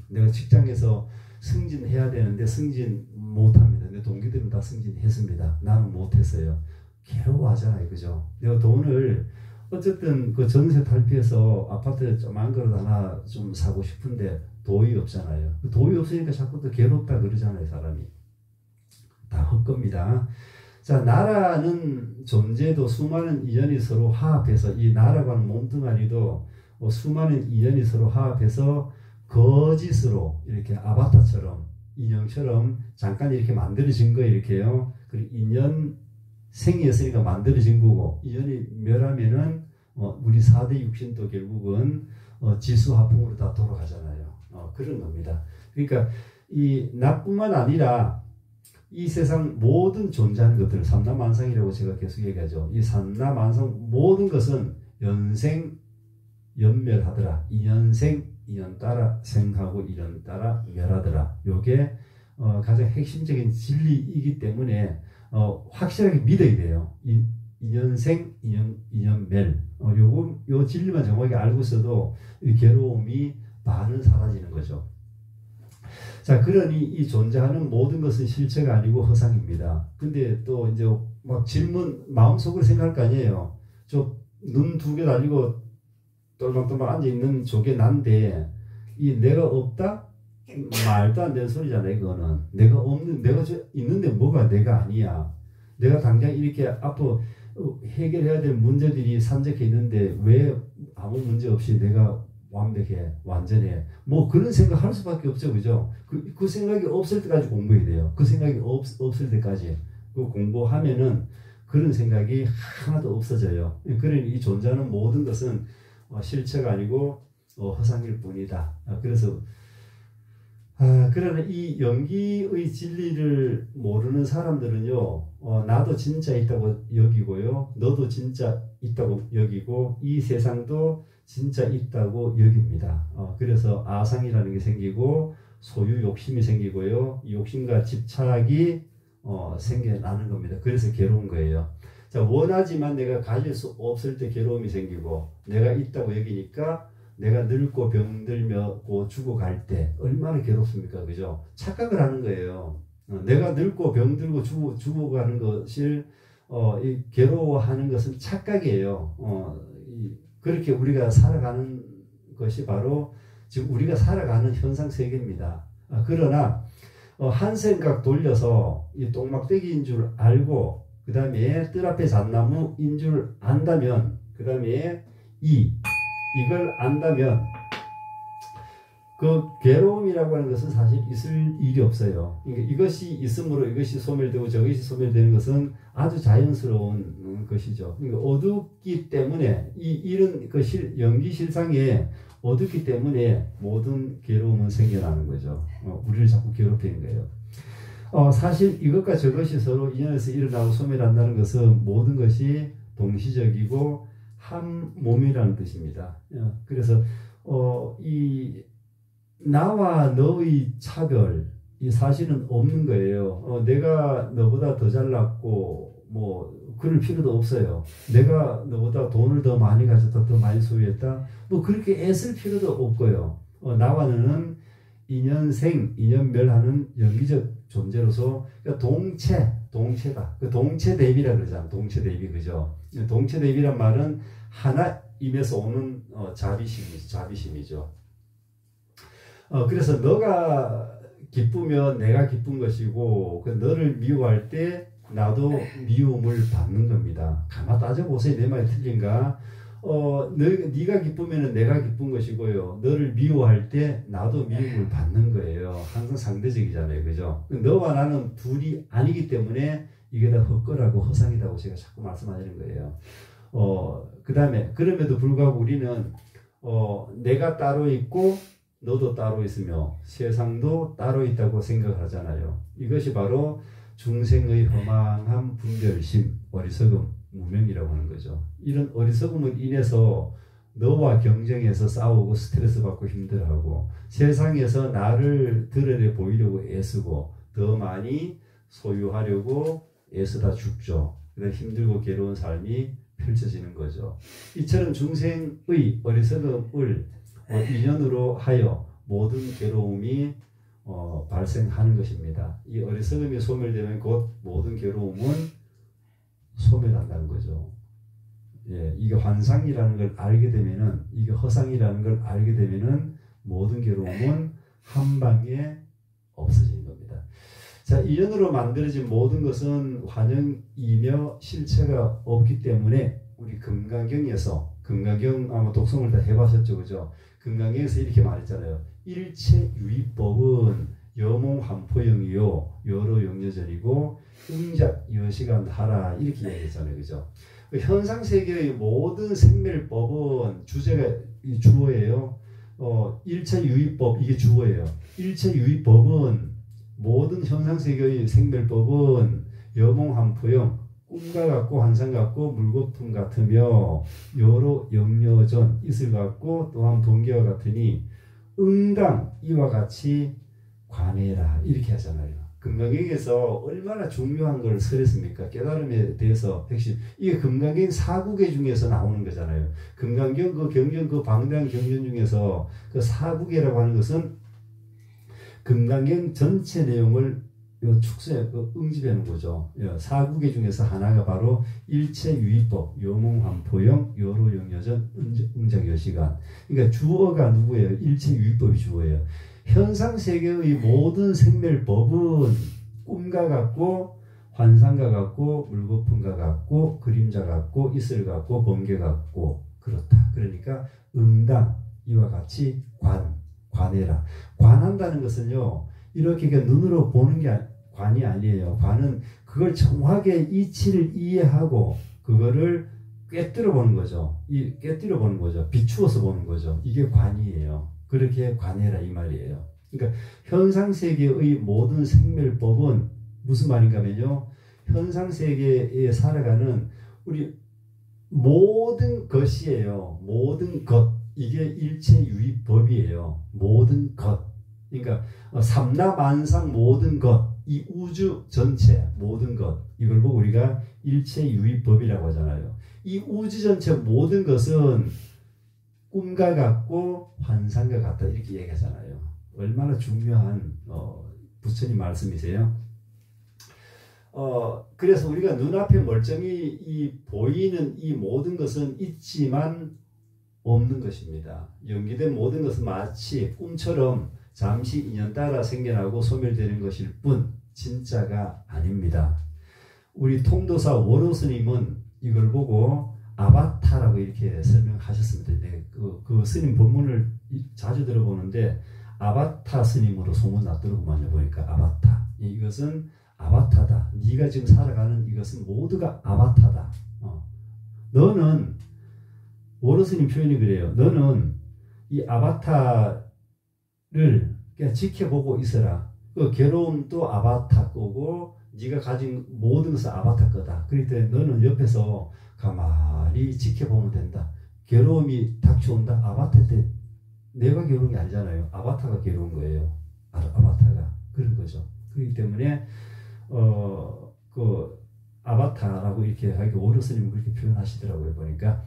내가 직장에서 승진해야 되는데 승진 못합니다. 내 동기들은 다 승진했습니다. 나는 못했어요. 괴로워하잖아요. 그죠? 내가 돈을 어쨌든 그 전세 탈피해서 아파트 조그만 거라도 하나 좀 사고 싶은데 돈이 없잖아요. 돈이 없으니까 자꾸 또 괴롭다 그러잖아요. 사람이. 다 헛겁니다. 자, 나라는 존재도 수많은 인연이 서로 화합해서 이 나라고 하는 몸뚱아리도 수많은 인연이 서로 화합해서 거짓으로 이렇게 아바타처럼 인형처럼 잠깐 이렇게 만들어진 거예요. 이렇게요. 그리고 인연 생이었으니까 만들어진 거고 인연이 멸하면은 우리 4대 육신도 결국은 지수화풍으로 다 돌아가잖아요. 그런 겁니다. 그러니까 이 나뿐만 아니라 이 세상 모든 존재하는 것들을 삼라만상이라고 제가 계속 얘기하죠. 이 삼라만상 모든 것은 연생 연멸하더라. 인연생 인연 따라 생하고 인연 따라 멸하더라. 요게 가장 핵심적인 진리이기 때문에 확실하게 믿어야 돼요. 인연생 인연멸 요 진리만 정확히 알고 있어도 이 괴로움이 반은 사라지는 거죠. 자, 그러니 이 존재하는 모든 것은 실체가 아니고 허상입니다. 근데 또 이제 막 질문 마음속으로 생각할 거 아니에요. 저 눈 두 개 달리고 똘망똘망 앉아있는 저게 난데 이 내가 없다? 말도 안 되는 소리잖아요. 그거는 내가 없는 내가 저 있는데 뭐가 내가 아니야. 내가 당장 이렇게 앞으로 해결해야 될 문제들이 산적해 있는데 왜 아무 문제 없이 내가 완벽해 완전해 뭐 그런 생각 할 수밖에 없죠. 그죠? 그 생각이 없을 때까지 공부해야 돼요. 그 생각이 없을 때까지 그 공부하면은 그런 생각이 하나도 없어져요. 그러니 이 존재하는 모든 것은 실체가 아니고 허상일 뿐이다. 그래서 그러나 이 연기의 진리를 모르는 사람들은요, 나도 진짜 있다고 여기고요, 너도 진짜 있다고 여기고, 이 세상도 진짜 있다고 여깁니다. 그래서 아상이라는 게 생기고, 소유 욕심이 생기고요, 욕심과 집착이 생겨나는 겁니다. 그래서 괴로운 거예요. 자, 원하지만 내가 가질 수 없을 때 괴로움이 생기고, 내가 있다고 여기니까 내가 늙고 병들며 죽어갈 때 얼마나 괴롭습니까? 그죠? 착각을 하는 거예요. 내가 늙고 병들고 죽어가는 것을 이 괴로워하는 것은 착각이에요. 그렇게 우리가 살아가는 것이 바로 지금 우리가 살아가는 현상 세계입니다. 그러나 한 생각 돌려서 이 똥막대기인 줄 알고 그 다음에 뜰 앞에 잣나무인 줄 안다면 그 다음에 이걸 안다면 그 괴로움이라고 하는 것은 사실 있을 일이 없어요. 그러니까 이것이 있으므로 이것이 소멸되고 저것이 소멸되는 것은 아주 자연스러운 것이죠. 그러니까 어둡기 때문에 이런 그 연기실상에 어둡기 때문에 모든 괴로움은 생겨나는 거죠. 우리를 자꾸 괴롭히는 거예요. 사실 이것과 저것이 서로 인연에서 일어나고 소멸한다는 것은 모든 것이 동시적이고 한 몸이라는 뜻입니다. 그래서 이 나와 너의 차별 이 사실은 없는 거예요. 내가 너보다 더 잘났고 뭐 그럴 필요도 없어요. 내가 너보다 돈을 더 많이 가졌다, 더 많이 소유했다, 뭐 그렇게 애쓸 필요도 없고요. 나와 너는 인연생, 인연멸하는 연기적 존재로서 그러니까 동체다. 그 동체 대비라 그러잖아. 동체 대비 그죠? 동체 대비란 말은 하나임에서 오는 자비심이죠. 그래서 너가 기쁘면 내가 기쁜 것이고 그 너를 미워할 때 나도 미움을 받는 겁니다. 가만 따져보세요. 내 말이 틀린가? 네가 기쁘면 내가 기쁜 것이고요. 너를 미워할 때 나도 미움을 받는 거예요. 항상 상대적이잖아요. 그죠? 너와 나는 둘이 아니기 때문에 이게 다 헛거라고 허상이라고 제가 자꾸 말씀하시는 거예요. 그 다음에 그럼에도 불구하고 우리는 내가 따로 있고 너도 따로 있으며 세상도 따로 있다고 생각하잖아요. 이것이 바로 중생의 허망한 분별심, 어리석음, 무명이라고 하는 거죠. 이런 어리석음을 인해서 너와 경쟁해서 싸우고 스트레스 받고 힘들어하고 세상에서 나를 드러내 보이려고 애쓰고 더 많이 소유하려고 애쓰다 죽죠. 그래서 힘들고 괴로운 삶이 펼쳐지는 거죠. 이처럼 중생의 어리석음을 인연으로 하여 모든 괴로움이 발생하는 것입니다. 이 어리석음이 소멸되면 곧 모든 괴로움은 소멸한다는 거죠. 예, 이게 환상이라는 걸 알게 되면은, 이게 허상이라는 걸 알게 되면은 모든 괴로움은 한 방에 없어지는 겁니다. 자, 인연으로 만들어진 모든 것은 환영이며 실체가 없기 때문에 우리 금강경에서, 금강경 아마 독성을 다 해봤었죠, 그죠? 금강경에서 이렇게 말했잖아요. 일체유의법은 여몽환포영이요 여로 영여전이고 응작 여시간 하라 이렇게 얘기했잖아요, 그죠? 현상세계의 모든 생멸법은 주제가 이 주어예요. 일체유의법 이게 주어예요. 일체유의법은 모든 현상세계의 생멸법은 여몽환포영 꿈과 같고 환상 같고 물거품 같으며 여로 영여전 이슬 같고 또한 번개와 같으니 응당 이와 같이 관해라 이렇게 하잖아요. 금강경에서 얼마나 중요한 걸 설했습니까? 깨달음에 대해서 핵심. 이게 금강경 4국의 중에서 나오는 거잖아요. 금강경 그 경전 그 방대한 경전 중에서 그 4국이라고 하는 것은 금강경 전체 내용을 축소해 응집해 놓은 거죠. 4국의 중에서 하나가 바로 일체유의법, 여몽환포영, 여로영여전, 응작여시간. 그러니까 주어가 누구예요? 일체유의법이 주어예요. 현상세계의 모든 생멸법은 꿈과 같고 환상과 같고 물거품과 같고 그림자 같고 이슬 같고 번개 같고 그렇다. 그러니까 응당 이와 같이 관해라. 관한다는 것은요. 이렇게 눈으로 보는 게 관이 아니에요. 관은 그걸 정확하게 이치를 이해하고 그거를 꿰뚫어 보는 거죠. 꿰뚫어 보는 거죠. 비추어서 보는 거죠. 이게 관이에요. 그렇게 관해라 이 말이에요. 그러니까 현상세계의 모든 생멸법은 무슨 말인가 하면요. 현상세계에 살아가는 우리 모든 것이에요. 모든 것. 이게 일체유의법이에요. 모든 것. 그러니까 삼라만상 모든 것. 이 우주 전체 모든 것. 이걸 보고 우리가 일체유의법이라고 하잖아요. 이 우주 전체 모든 것은 꿈과 같고 환상과 같다 이렇게 얘기하잖아요. 얼마나 중요한 부처님 말씀이세요. 그래서 우리가 눈앞에 멀쩡히 보이는 이 모든 것은 있지만 없는 것입니다. 연기된 모든 것은 마치 꿈처럼 잠시 인연 따라 생겨나고 소멸되는 것일 뿐 진짜가 아닙니다. 우리 통도사 월호 스님은 이걸 보고 아바타라고 이렇게 설명하셨습니다. 네, 그 스님 본문을 자주 들어보는데 아바타 스님으로 소문났더라고만요. 보니까 아바타. 이것은 아바타다. 네가 지금 살아가는 이것은 모두가 아바타다. 너는 월호 스님 표현이 그래요. 너는 이 아바타를 그냥 지켜보고 있어라. 그 괴로움도 아바타 거고 네가 가진 모든 것은 아바타 거다. 그렇기 때문에 너는 옆에서 가만히 지켜보면 된다. 괴로움이 닥쳐온다. 아바타 때 내가 괴로운 게 아니잖아요. 아바타가 괴로운 거예요. 아바타가 그런 거죠. 그렇기 때문에 그 아바타라고 이렇게 하니까 월호 스님은 그렇게 표현하시더라고요. 보니까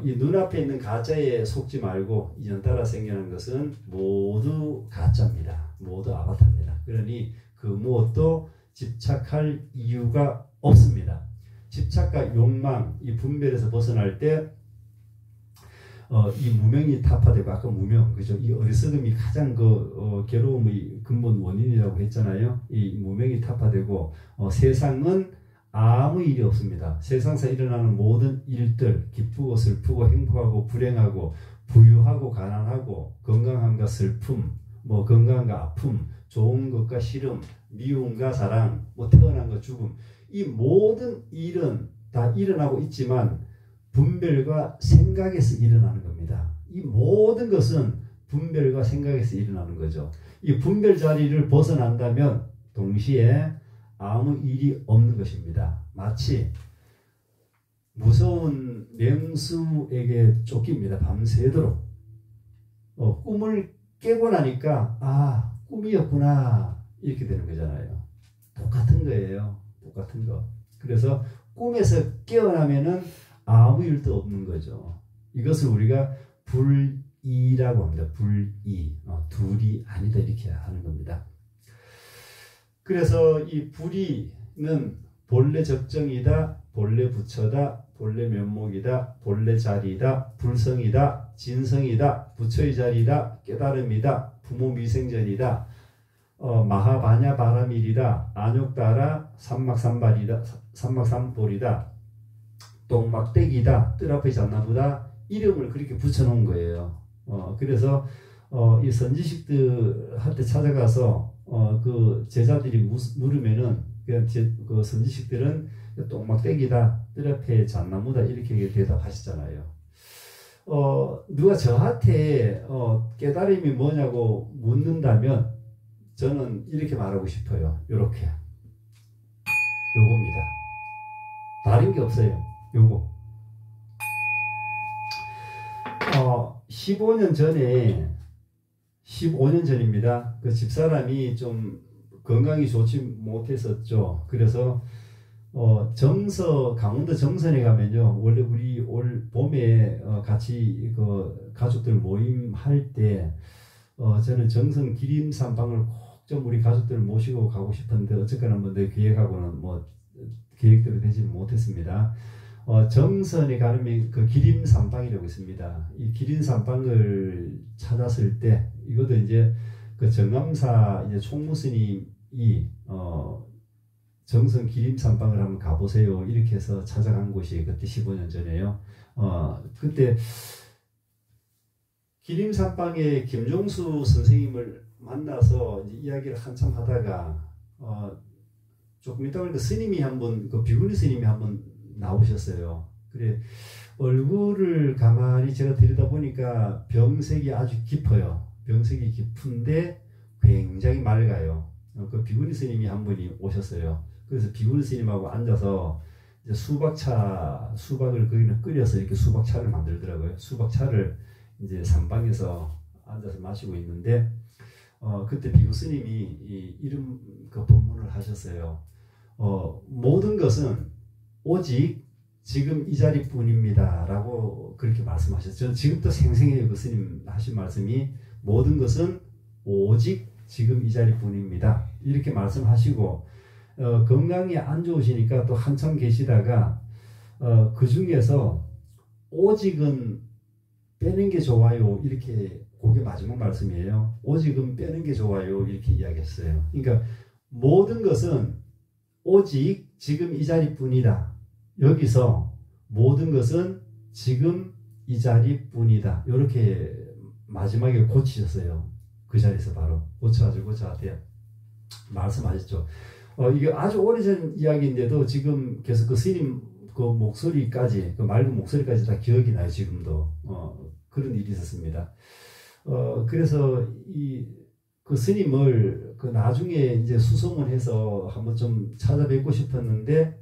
이 눈앞에 있는 가짜에 속지 말고 인연 따라 생겨난 것은 모두 가짜입니다. 모두 아바타입니다. 그러니 그 무엇도 집착할 이유가 없습니다. 집착과 욕망, 이 분별에서 벗어날 때 이 무명이 타파되고, 아까 무명, 그죠? 이 어리석음이 가장 괴로움의 근본 원인이라고 했잖아요. 이 무명이 타파되고, 세상은 아무 일이 없습니다. 세상에서 일어나는 모든 일들, 기쁘고 슬프고 행복하고 불행하고 부유하고 가난하고 건강함과 슬픔, 뭐 건강과 아픔, 좋은 것과 싫음, 미움과 사랑, 뭐 태어난과 죽음, 이 모든 일은 다 일어나고 있지만 분별과 생각에서 일어나는 겁니다. 이 모든 것은 분별과 생각에서 일어나는 거죠. 이 분별 자리를 벗어난다면 동시에 아무 일이 없는 것입니다. 마치 무서운 맹수에게 쫓깁니다. 밤새도록. 꿈을 깨고 나니까 아, 꿈이었구나 이렇게 되는 거잖아요. 똑같은 거예요. 똑같은 거. 그래서 꿈에서 깨어나면은 아무 일도 없는 거죠. 이것을 우리가 불이라고 합니다. 불이. 둘이 아니다 이렇게 하는 겁니다. 그래서 이 불이는 본래 적정이다, 본래 부처다, 본래 면목이다, 본래 자리다, 불성이다, 진성이다, 부처의 자리다, 깨달음이다, 부모 미생전이다, 마하바냐 바라밀이다, 안욕따라 삼막삼발이다, 삼막삼볼이다, 똥막대기다, 뜰 앞에 잣나무다, 이름을 그렇게 붙여놓은 거예요. 그래서 이 선지식들한테 찾아가서 그 제자들이 물으면은 그 선지식들은 똥막대기다, 뜰 앞에 잣나무다 이렇게 대답하시잖아요. 누가 저한테 깨달음이 뭐냐고 묻는다면 저는 이렇게 말하고 싶어요. 요렇게. 요겁니다. 다른 게 없어요. 요거. 15년 전입니다. 그 집사람이 좀 건강이 좋지 못했었죠. 그래서 강원도 정선에 가면요. 원래 우리 올 봄에 같이 그 가족들 모임 할 때 저는 정선 기림산방을 꼭 좀 우리 가족들을 모시고 가고 싶었는데 어쨌거나 뭐 내 계획하고는 뭐 계획대로 되지 못했습니다. 정선에 가면 그 기림산방이라고 있습니다. 이 기림산방을 찾았을 때 이것도 이제 그 정암사 이제 총무스님이 정선 기림산방을 한번 가보세요 이렇게 해서 찾아간 곳이 그때 15년 전에요. 그때 기림산방에 김종수 선생님을 만나서 이제 이야기를 한참 하다가 조금 있다 보니까 스님이 한번 그 비구니 스님이 한번 나오셨어요. 그래 얼굴을 가만히 제가 들여다보니까 병색이 아주 깊어요. 병색이 깊은데 굉장히 맑아요. 그 비구니 스님이 한 분이 오셨어요. 그래서 비구니 스님하고 앉아서 이제 수박을 거기는 끓여서 이렇게 수박차를 만들더라고요. 수박차를 이제 산방에서 앉아서 마시고 있는데 그때 비구 스님이 이름 그 법문을 하셨어요. 모든 것은 오직 지금 이 자리뿐입니다 라고 그렇게 말씀하셨어요. 저는 지금도 생생해요. 그 스님 하신 말씀이 모든 것은 오직 지금 이 자리뿐입니다 이렇게 말씀하시고 건강이 안 좋으시니까 또 한참 계시다가 그 중에서 오직은 빼는 게 좋아요 이렇게 그게 마지막 말씀이에요. 오직은 빼는 게 좋아요 이렇게 이야기했어요. 그러니까 모든 것은 오직 지금 이 자리뿐이다. 여기서 모든 것은 지금 이 자리뿐이다. 이렇게 마지막에 고치셨어요. 그 자리에서 바로 고쳐가지고 저한테 말씀하셨죠. 이게 아주 오래전 이야기인데도 지금 계속 그 스님 그 목소리까지 그 맑은 목소리까지 다 기억이 나요. 지금도 그런 일이 있었습니다. 그래서 그 스님을 그 나중에 이제 수송을 해서 한번 좀 찾아뵙고 싶었는데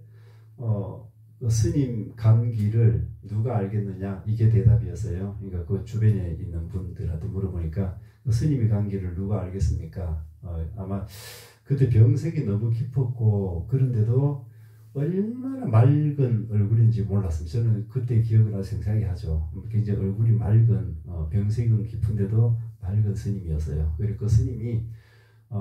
그 스님 감기를 누가 알겠느냐 이게 대답이었어요. 그러니까 그 주변에 있는 분들한테 물어보니까 그 스님이 감기를 누가 알겠습니까? 아마 그때 병색이 너무 깊었고 그런데도 얼마나 맑은 얼굴인지 몰랐습니다. 저는 그때 기억을 아주 생생하게 하죠. 굉장히 얼굴이 맑은 병색은 깊은데도 맑은 스님이었어요. 그리고 그 스님이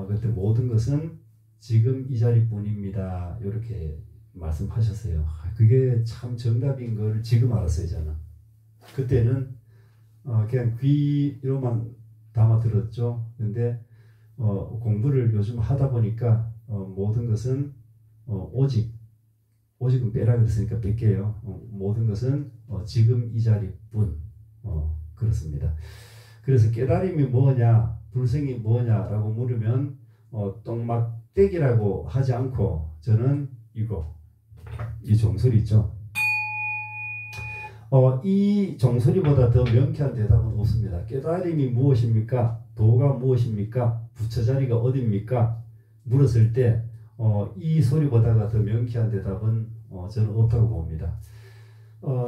그때 모든 것은 지금 이 자리뿐입니다. 이렇게 말씀하셨어요. 그게 참 정답인 걸 지금 알았어요. 저는 그때는 그냥 귀로만 담아 들었죠. 근데 공부를 요즘 하다 보니까 모든 것은 오직은 빼라 그랬으니까 뺄게요. 모든 것은 지금 이 자리뿐. 그렇습니다. 그래서 깨달음이 뭐냐, 불성이 뭐냐라고 물으면 똥막대기라고 하지 않고 저는 이 종소리 있죠. 이 종소리보다 더 명쾌한 대답은 없습니다. 깨달음이 무엇입니까? 도가 무엇입니까? 부처자리가 어디입니까? 물었을 때 이 소리보다가 더 명쾌한 대답은 저는 없다고 봅니다.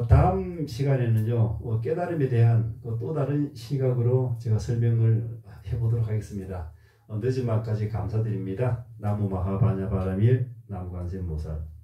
다음 시간에는요, 깨달음에 대한 또 다른 시각으로 제가 설명을 해보도록 하겠습니다. 늦은 밤까지 감사드립니다. 나무 마하바냐 바라밀 나무관세음보살.